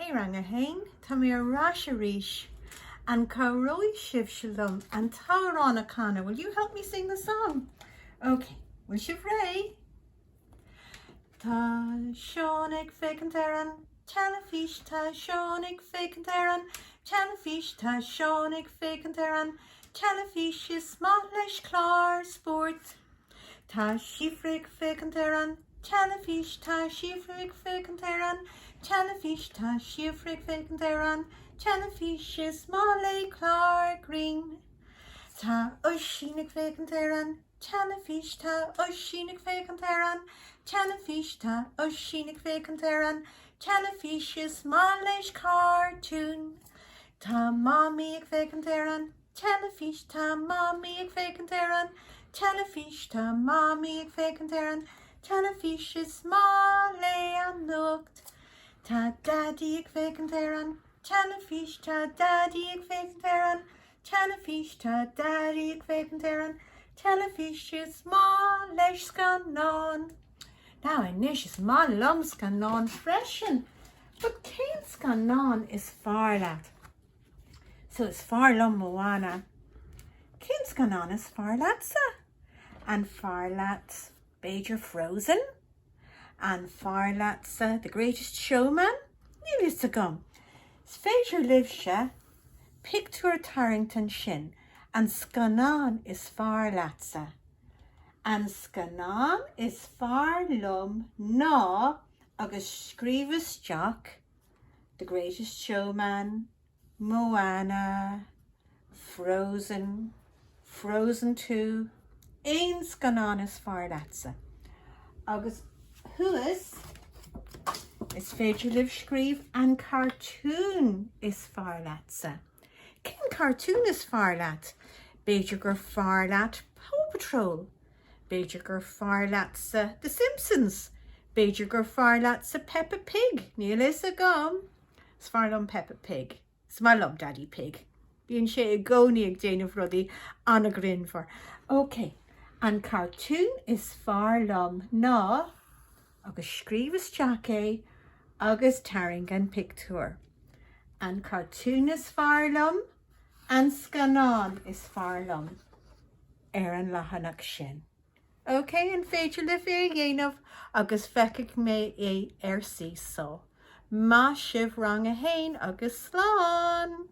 Hey rang a hain, tá mé rash a ríis, and caroi shiv shalom, and Taurana Kana. Will you help me sing the song? Okay, will shiv ray? Ta shonig fekanteran, telefish ta shonig fekanteran, telefish ta shonig fekanteran, telefish is smallish clar sport. Ta shifrig fekanteran, telefish ta shifrig fekanteran, telefish ta shifrig fekanteran, telefish is smallish clar green. Ta ushinig fekanteran, telefish ta ushinig fekanteran, telefish ta ushinig fekanteran, telefish is smallish cartoon. Ta mommy fekanteran, telefish ta mommy fekanteran, telefish ta mommy fekanteran, telefish is smallish and looked. Ta daddy fekanteran, telefish ta daddy fekanteran, telefish ta daddy fekanteran, telefish is smallish scanon. Now I nish is small lum scanon freshen, but Cain scanon is farlat. So it's farlum moana. Cain scanon is farlatsa, and farlat Bajor Frozen, and farlatsa The Greatest Showman. Nearly to gum. Sfager livesha, picture Tarrington shin, and scanon is farlatsa. And scanon is farlum na agus scríbhas Jock, The Greatest Showman, Moana, Frozen, Frozen 2, ein scanon is farlatsa. Agus huas is féidir liv scríb and cartoon is farlatsa. Ken cartoon is farlat? Beidir gur farlat Paw Patrol. Beidir gur farlatsa The Simpsons. Beidir gur farlatsa Peppa Pig. Níl is a gum. Sfarlum Peppa Pig. Smalum Daddy Pig. Bíonn sé a gcónaí ag déanamh rudaí anna grin for. Okay, and cartoon is farlum ná agus scríbhas Jack agus Tarringan picture. And cartoon is farlum, and scanon is farlum. An lahanach sin. Okay, and féidir le fé dhéanamh agus feiceach mé é so. Má sibh rang a hain agus slán.